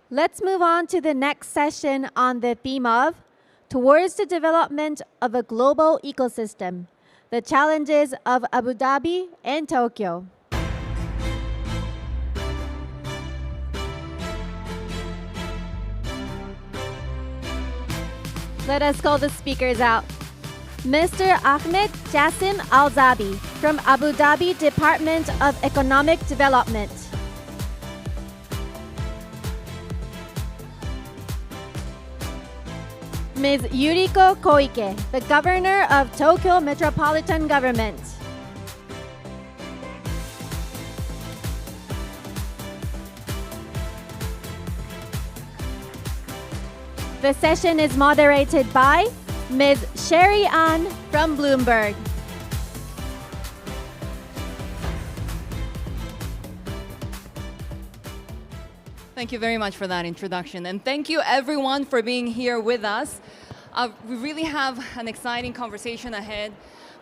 Let's move on to the next session on the theme of Towards the Development of a Global Ecosystem, the Challenges of Abu Dhabi and Tokyo. Let us call the speakers out. Mr. Ahmed Jasim Al-Zaabi from Abu Dhabi Department of Economic Development. Ms. Yuriko Koike, the Governor of Tokyo Metropolitan Government. The session is moderated by Ms. Shery from Bloomberg. Thank you very much for that introduction. And thank you everyone for being here with us. We really have an exciting conversation ahead.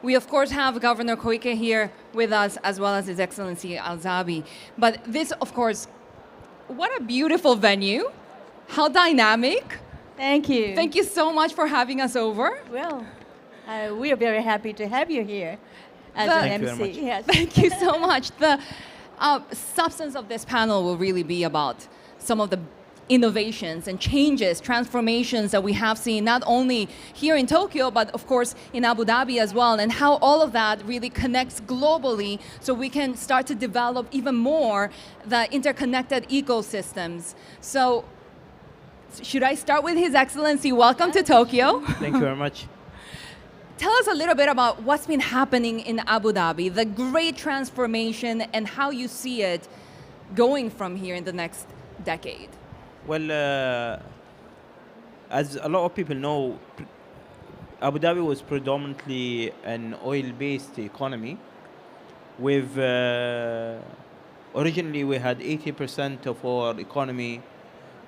We of course have Governor Koike here with us as well as His Excellency Al-Zaabi. But this of course, what a beautiful venue. How dynamic. Thank you. Thank you so much for having us over. Well, we are very happy to have you here as Thank an MC. Yes. Thank you so much. The substance of this panel will really be about some of the innovations and changes, transformations that we have seen not only here in Tokyo, but of course in Abu Dhabi as well, and how all of that really connects globally so we can start to develop even more the interconnected ecosystems. So should I start with His Excellency? Welcome to Tokyo. Thank you very much. Tell us a little bit about what's been happening in Abu Dhabi, the great transformation, and how you see it going from here in the next decade. Well, as a lot of people know, Abu Dhabi was predominantly an oil-based economy. With originally we had 80% of our economy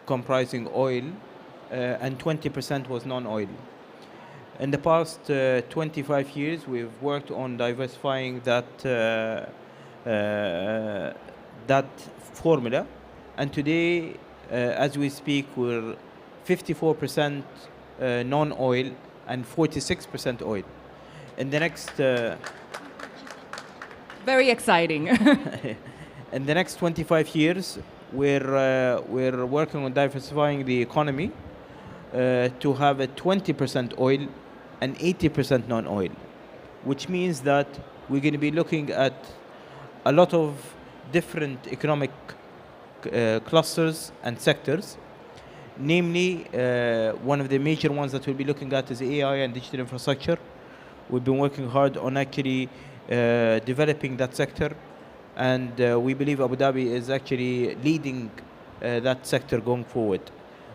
comprising oil, and 20% was non-oil. In the past 25 years, we've worked on diversifying that formula, and today, as we speak, we're 54% non-oil and 46% oil. In the next very exciting. in the next 25 years, we're working on diversifying the economy to have a 20% oil and 80% non-oil, which means that we're going to be looking at a lot of different economic clusters and sectors. Namely, one of the major ones that we'll be looking at is AI and digital infrastructure. We've been working hard on actually developing that sector, and we believe Abu Dhabi is actually leading that sector going forward.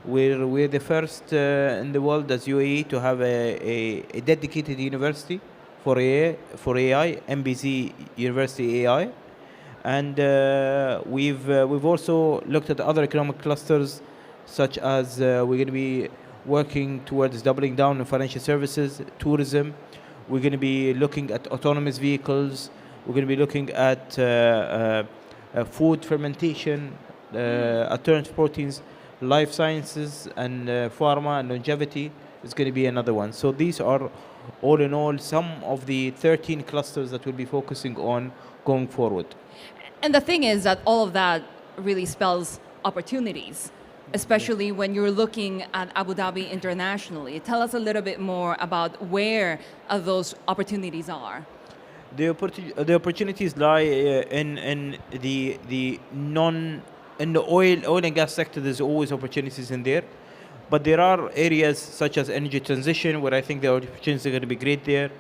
We're the first in the world as UAE to have a dedicated university for AI, MBZ University AI, and we've also looked at other economic clusters, such as we're going to be working towards doubling down on financial services, tourism. We're going to be looking at autonomous vehicles. We're going to be looking at food fermentation, alternative proteins, life sciences, and pharma and longevity is going to be another one. So these are, all in all, some of the 13 clusters that we'll be focusing on going forward. And the thing is that all of that really spells opportunities, especially when you're looking at Abu Dhabi internationally. Tell us a little bit more about where those opportunities are. The opportunities lie in the oil and gas sector. There's always opportunities in there, but there are areas such as energy transition where I think the opportunities are going to be great there.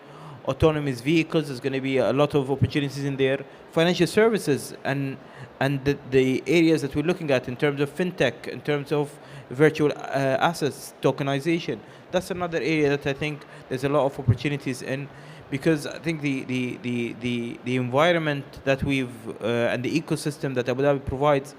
Autonomous vehicles, there's going to be a lot of opportunities in there. Financial services and the areas that we're looking at in terms of fintech, in terms of virtual assets, tokenization. That's another area that I think there's a lot of opportunities in, because I think the environment that we've and the ecosystem that Abu Dhabi provides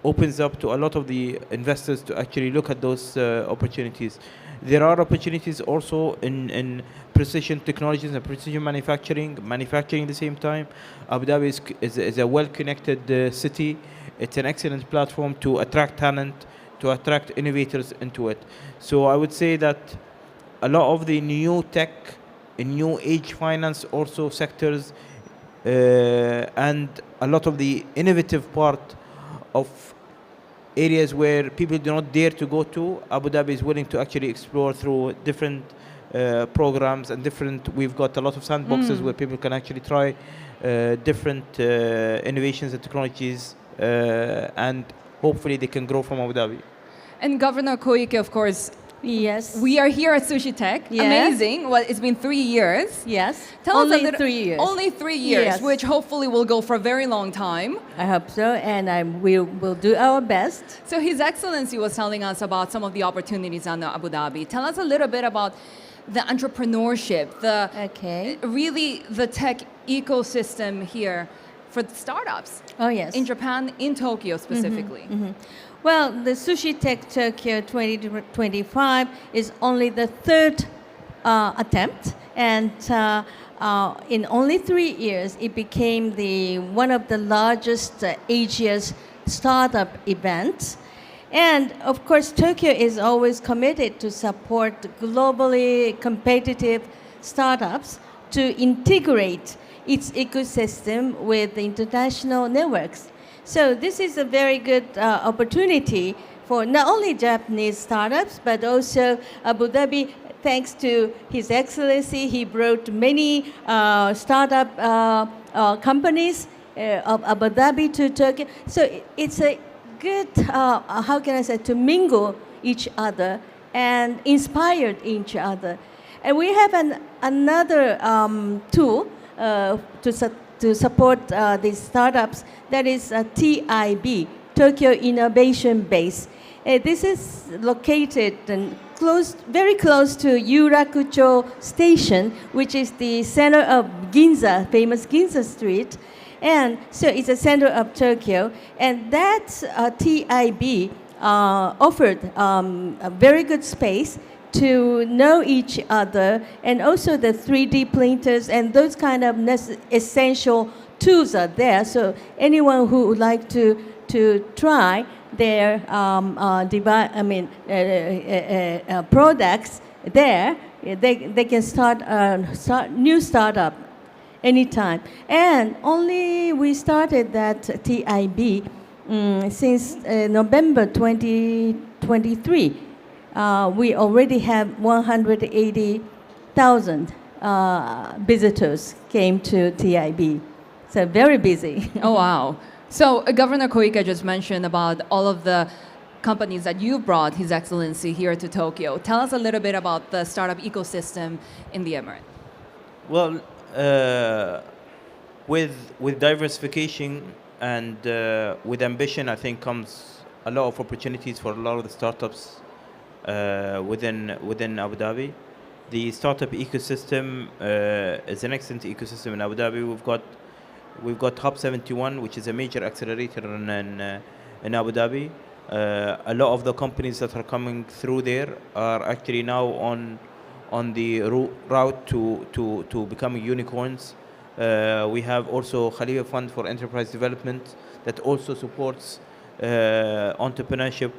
opens up to a lot of the investors to actually look at those opportunities. There are opportunities also in precision technologies and precision manufacturing at the same time. Abu Dhabi is a well-connected city. It's an excellent platform to attract talent, to attract innovators into it. So I would say that a lot of the new tech, new age finance also sectors, and a lot of the innovative part of areas where people do not dare to go to, Abu Dhabi is willing to actually explore through different programs and we've got a lot of sandboxes where people can actually try different innovations and technologies, and hopefully they can grow from Abu Dhabi. And Governor Koike, of course, Yes. we are here at Sushi Tech. Yes. Amazing. Well, it's been 3 years. Yes. Tell us a Only little, 3 years. Only 3 years, Yes. which hopefully will go for a very long time. I hope so, and we will do our best. So His Excellency was telling us about some of the opportunities on Abu Dhabi. Tell us a little bit about the entrepreneurship, Okay. really the tech ecosystem here for the startups Oh, yes. in Japan, in Tokyo specifically. Well, the Sushi Tech Tokyo 2025 is only the third attempt, and in only 3 years, it became one of the largest Asia's startup events. And of course, Tokyo is always committed to support globally competitive startups to integrate its ecosystem with the international networks. So this is a very good opportunity for not only Japanese startups, but also Abu Dhabi. Thanks to His Excellency, he brought many startup companies of Abu Dhabi to Turkey. So it's a good, how can I say, to mingle each other and inspire each other. And we have another tool to support these startups, that is TIB, Tokyo Innovation Base. This is located very close to Yuriko Station, which is the center of Ginza, famous Ginza Street. And so it's a center of Tokyo. And that TIB offered a very good space to know each other, and also the 3D printers and those kind of essential tools are there. So anyone who would like to try their products there, they can start new startup anytime. And only we started that TIB since November 2023. We already have 180,000 visitors came to TIB. So very busy. Oh, wow. So Governor Koike just mentioned about all of the companies that you brought His Excellency here to Tokyo. Tell us a little bit about the startup ecosystem in the Emirate. Well, with diversification and with ambition, I think comes a lot of opportunities for a lot of the startups within Abu Dhabi. The startup ecosystem is an excellent ecosystem in Abu Dhabi. We've got Hub 71, which is a major accelerator in Abu Dhabi. A lot of the companies that are coming through there are actually now on the route to becoming unicorns. We have also Khalifa Fund for Enterprise Development that also supports entrepreneurship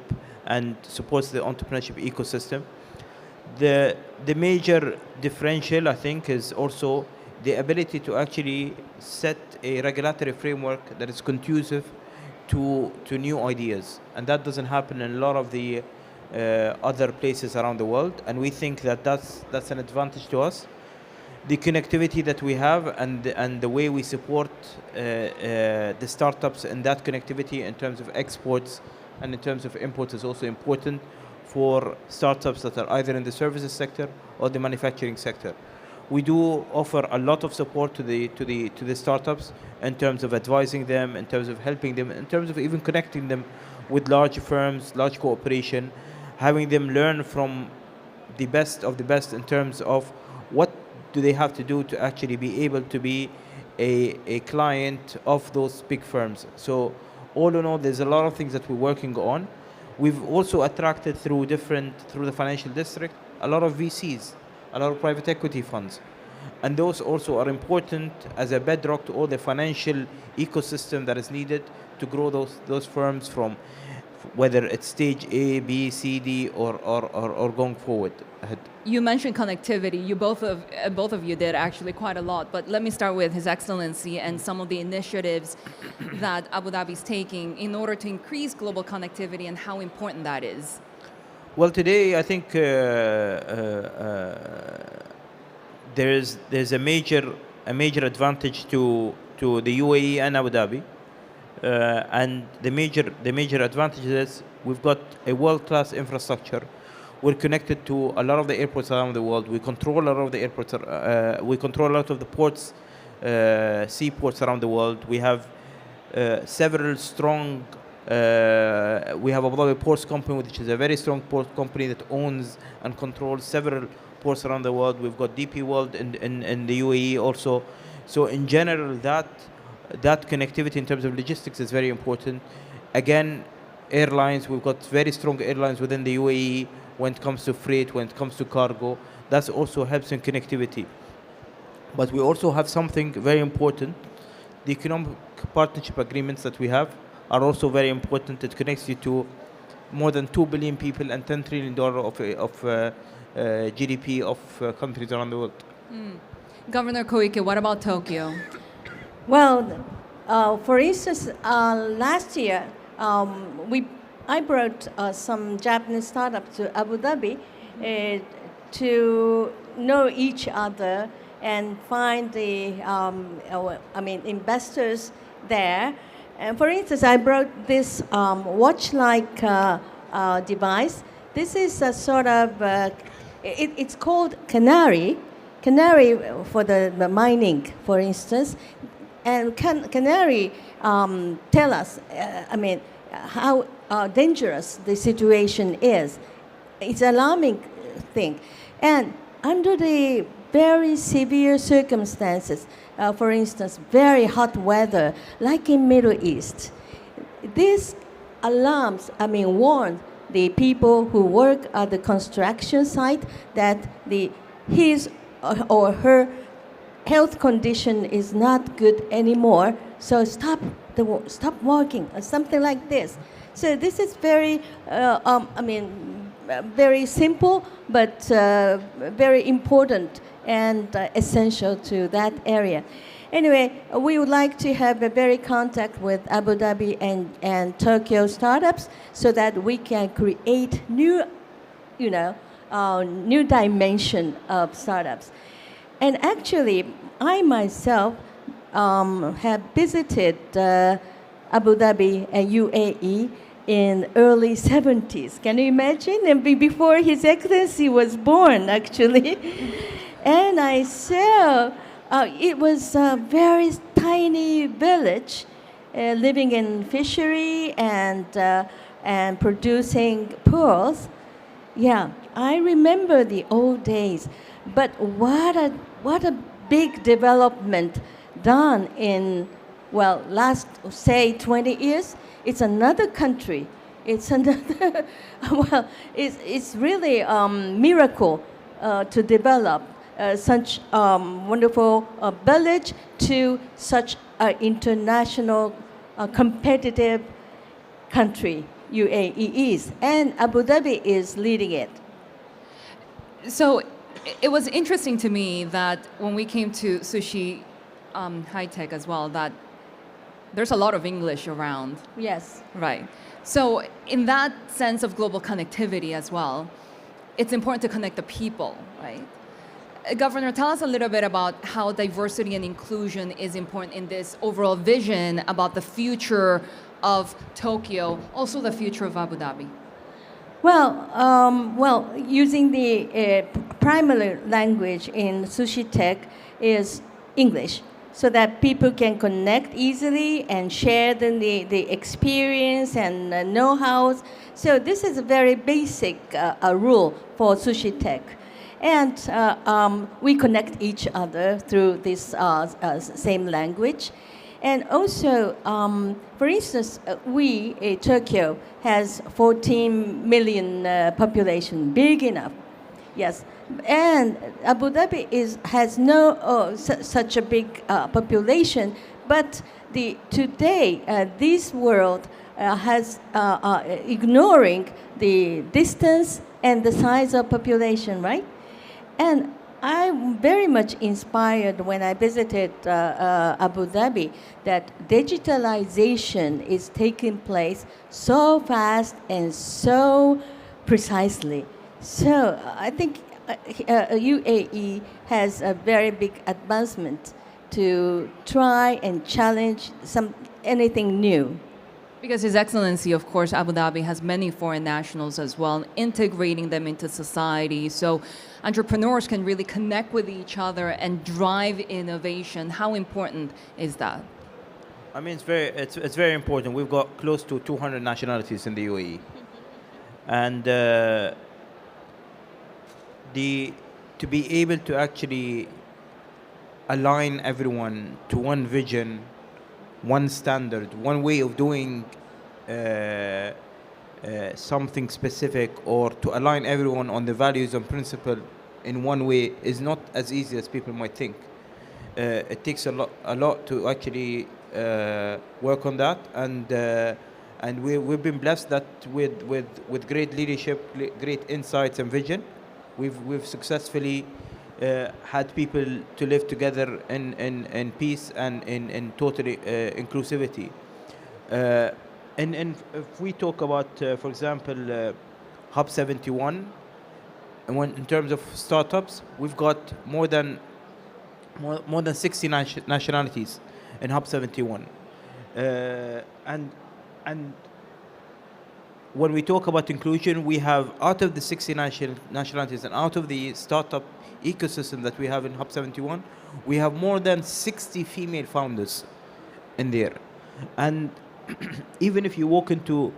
and supports the entrepreneurship ecosystem. The major differential, I think, is also the ability to actually set a regulatory framework that is conducive to new ideas, and that doesn't happen in a lot of the other places around the world. And we think that that's an advantage to us. The connectivity that we have and the way we support the startups and that connectivity in terms of exports and in terms of imports is also important for startups that are either in the services sector or the manufacturing sector. We do offer a lot of support to the startups in terms of advising them, in terms of helping them, in terms of even connecting them with large firms, large cooperation, having them learn from the best of the best in terms of what do they have to do to actually be able to be a client of those big firms. So all in all, there's a lot of things that we're working on. We've also attracted through the financial district a lot of VCs, a lot of private equity funds. And those also are important as a bedrock to all the financial ecosystem that is needed to grow those firms from whether it's stage A, B, C, D, or going forward ahead. You mentioned connectivity. Both of you did actually quite a lot. But let me start with His Excellency and some of the initiatives that Abu Dhabi is taking in order to increase global connectivity and how important that is. Well, today I think there's a major advantage to the UAE and Abu Dhabi, and the major advantage is we've got a world-class infrastructure. We're connected to a lot of the airports around the world. We control a lot of the airports. We control a lot of the ports, seaports around the world. We have several strong. We have Abu Dhabi Ports Company, which is a very strong port company that owns and controls several ports around the world. We've got DP World in the UAE also. So in general, that connectivity in terms of logistics is very important. Again, airlines, we've got very strong airlines within the UAE when it comes to freight, when it comes to cargo. That also helps in connectivity. But we also have something very important. The economic partnership agreements that we have are also very important. It connects you to more than 2 billion people and $10 trillion of GDP of countries around the world. Governor Koike, what about Tokyo? Well, for instance, last year, I brought some Japanese startups to Abu Dhabi to know each other and find the investors there. And for instance, I brought this watch-like device. This is a sort of it's called Canary for the mining, for instance. And Canary tell us, how dangerous the situation is. It's an alarming thing. And under the very severe circumstances, for instance, very hot weather, like in Middle East, these alarms, warn the people who work at the construction site that his or her health condition is not good anymore, so stop working, or something like this. So this is very, very simple, but very important and essential to that area. Anyway, we would like to have a very contact with Abu Dhabi and Tokyo startups so that we can create new dimension of startups. And actually, I myself have visited Abu Dhabi and UAE in early 70s. Can you imagine? And before His Excellency was born, actually. And I saw it was a very tiny village living in fishery and producing pearls. Yeah, I remember the old days. But what a big development done in, last, say, 20 years. It's another country. It's another, it's really a miracle to develop such wonderful village to such an international competitive country UAE is. And Abu Dhabi is leading it. So it was interesting to me that when we came to Sushi High Tech as well, that there's a lot of English around. Yes. Right. So in that sense of global connectivity as well, it's important to connect the people, right? Governor, tell us a little bit about how diversity and inclusion is important in this overall vision about the future of Tokyo, also the future of Abu Dhabi. Well, using the primary language in Sushi Tech is English, so that people can connect easily and share the experience and know-how. So this is a very basic rule for Sushi Tech. And we connect each other through this same language. And also, for instance, Tokyo has 14 million population, big enough. Yes. And Abu Dhabi has no such a big population, but today this world has ignoring the distance and the size of population, right? And I'm very much inspired when I visited Abu Dhabi that digitalization is taking place so fast and so precisely. So I think UAE has a very big advancement to try and challenge anything new. Because His Excellency, of course, Abu Dhabi has many foreign nationals as well, integrating them into society so entrepreneurs can really connect with each other and drive innovation. How important is that? I mean, it's very important. We've got close to 200 nationalities in the UAE, and to be able to actually align everyone to one vision, one standard, one way of doing something specific, or to align everyone on the values and principle in one way is not as easy as people might think. It takes a lot to actually work on that, and we've been blessed that with great leadership, great insights and vision, we've successfully had people to live together in peace and in totally inclusivity. And if we talk about, for example, Hub 71, in terms of startups, we've got more than 60 nationalities in Hub 71, and when we talk about inclusion, we have, out of the 60 nationalities and out of the startup ecosystem that we have in Hub 71, we have more than 60 female founders in there. And even if you walk into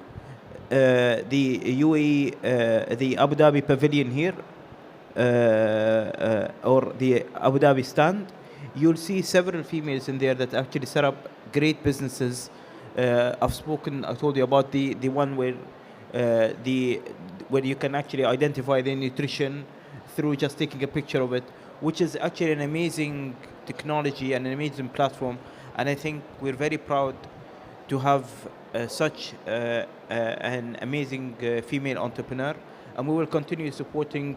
the UAE, the Abu Dhabi pavilion here, or the Abu Dhabi stand, you'll see several females in there that actually set up great businesses. I told you about the one where you can actually identify the nutrition through just taking a picture of it, which is actually an amazing technology and an amazing platform. And I think we're very proud to have such an amazing female entrepreneur. And we will continue supporting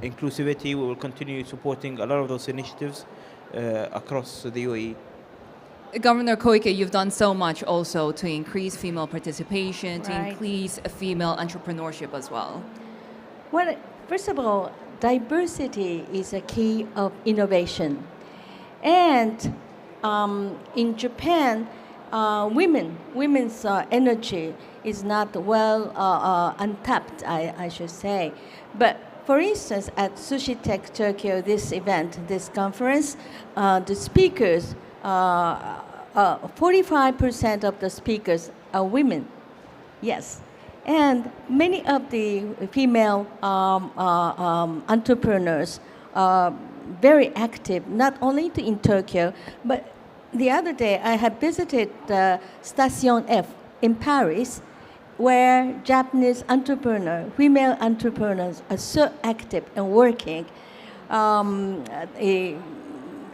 inclusivity. We will continue supporting a lot of those initiatives across the UAE. Governor Koike, you've done so much also to increase female participation, to Right. increase female entrepreneurship as well. Well, first of all, diversity is a key of innovation. And in Japan, women's energy is not well untapped, I should say. But for instance, at Sushi Tech Tokyo, this event, this conference, the speakers, 45% of the speakers are women. Yes. And many of the female entrepreneurs are very active, not only in Tokyo, but the other day I had visited Station F in Paris, where Japanese female entrepreneurs are so active and working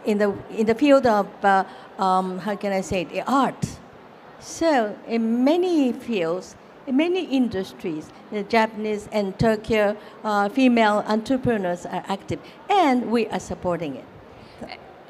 in the field of, how can I say it, art. So in many fields, in many industries, the Japanese and Tokyo female entrepreneurs are active, and we are supporting it.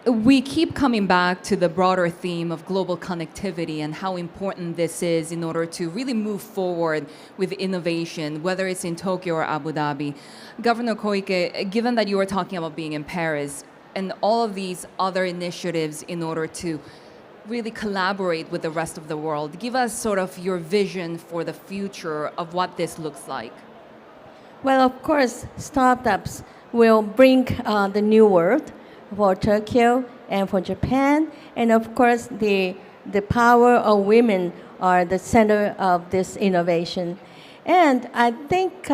We keep coming back to the broader theme of global connectivity and how important this is in order to really move forward with innovation, whether it's in Tokyo or Abu Dhabi. Governor Koike, given that you were talking about being in Paris and all of these other initiatives in order to really collaborate with the rest of the world, give us sort of your vision for the future of what this looks like. Well, of course, startups will bring the new world for Tokyo and for Japan. And of course, the power of women are the center of this innovation. And I think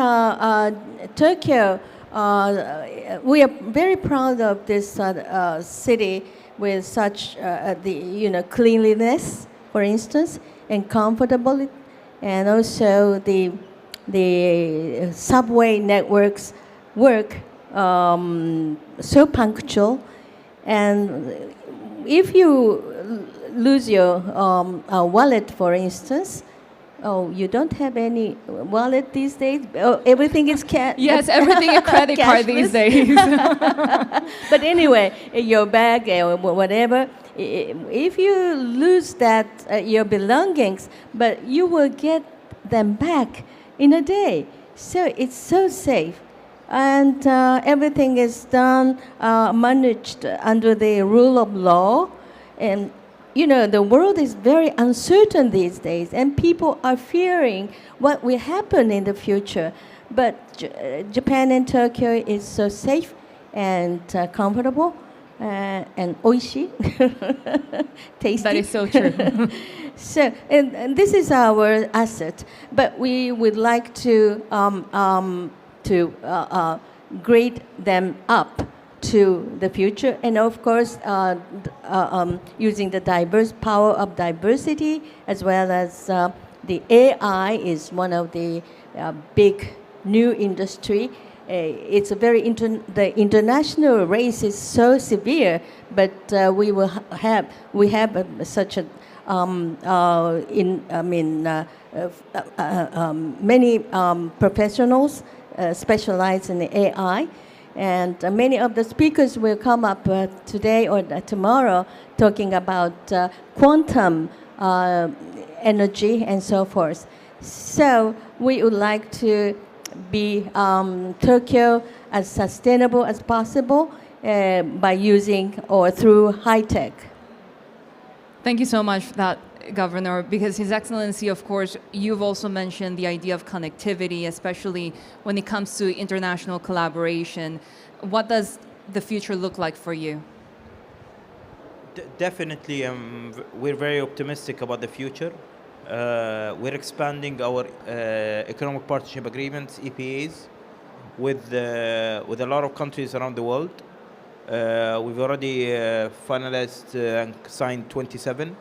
Tokyo, we are very proud of this city with such cleanliness, for instance, and comfortability, and also the subway networks work so punctual. And if you lose your wallet, for instance, Oh, you don't have any wallet these days? Oh, everything is cash. Yes, everything is credit card these days. But anyway, your bag or whatever, if you lose that, your belongings, but you will get them back in a day. So it's so safe. And everything is done, managed under the rule of law. And, you know, the world is very uncertain these days, and people are fearing what will happen in the future. But Japan and Tokyo is so safe and comfortable and oishi, tasty. That is so true. So, and this is our asset, but we would like to grade them up to the future, and of course, using the diverse power of diversity, as well as the AI is one of the big new industry. It's a very the international race is so severe, but we have such a many professionals specialize in the AI, and many of the speakers will come up today or tomorrow talking about quantum energy and so forth. So we would like to be Tokyo as sustainable as possible by using or through high tech. Thank you so much for that, Governor, because His Excellency, of course, you've also mentioned the idea of connectivity, especially when it comes to international collaboration. What does the future look like for you? Definitely, we're very optimistic about the future. We're expanding our economic partnership agreements, EPAs, with a lot of countries around the world. We've already finalized and signed 27.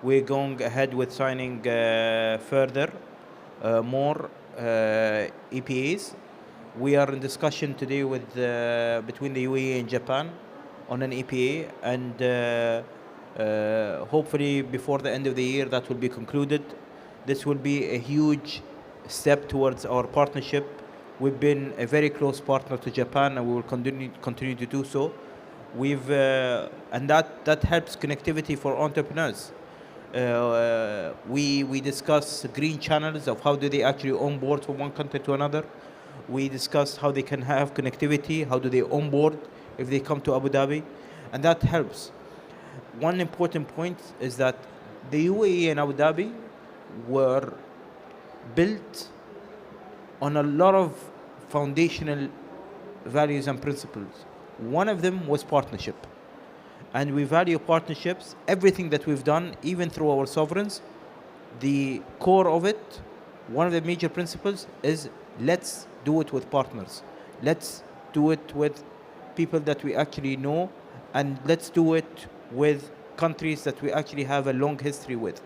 We're going ahead with signing further more EPAs. We are in discussion today with between the UAE and Japan on an EPA, and hopefully before the end of the year that will be concluded. This will be a huge step towards our partnership. We've been a very close partner to Japan, and we will continue to do so. And that helps connectivity for entrepreneurs. We discuss green channels of how do they actually onboard from one country to another. We discuss how they can have connectivity, how do they onboard if they come to Abu Dhabi, and that helps. One important point is that the UAE and Abu Dhabi were built on a lot of foundational values and principles. One of them was partnership. And we value partnerships. Everything that we've done, even through our sovereigns, the core of it, one of the major principles is let's do it with partners. Let's do it with people that we actually know, and let's do it with countries that we actually have a long history with.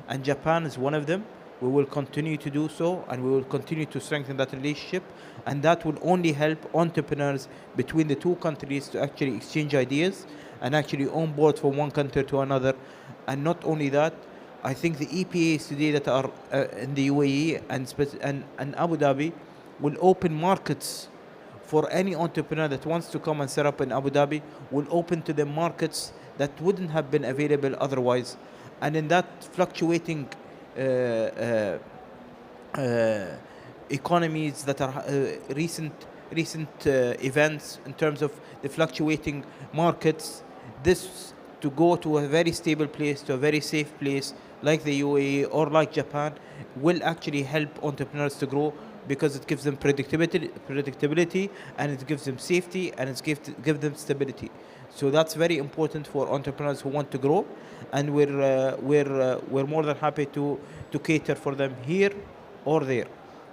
And Japan is one of them. We will continue to do so, and we will continue to strengthen that relationship, and that will only help entrepreneurs between the two countries to actually exchange ideas and actually onboard from one country to another. And not only that, I think the EPAs today that are in the UAE and Abu Dhabi will open markets for any entrepreneur that wants to come and set up in Abu Dhabi, will open to the markets that wouldn't have been available otherwise. And in that fluctuating economies that are recent events in terms of the fluctuating markets, this to go to a very stable place, to a very safe place like the UAE or like Japan will actually help entrepreneurs to grow, because it gives them predictability, and it gives them safety, and it gives them stability. So that's very important for entrepreneurs who want to grow, and we're more than happy to cater for them here or there.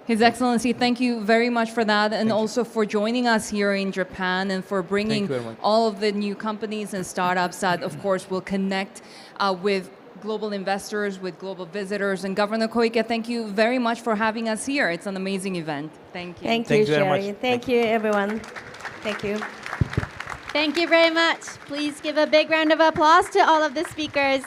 His Excellency, thank you very much for that, and also for joining us here in Japan, and for bringing all of the new companies and startups that, of course, will connect with global investors, with global visitors. And Governor Koike, thank you very much for having us here. It's an amazing event. Thank you. Thank you, Shery. Thank you, everyone. Thank you. Thank you very much. Please give a big round of applause to all of the speakers.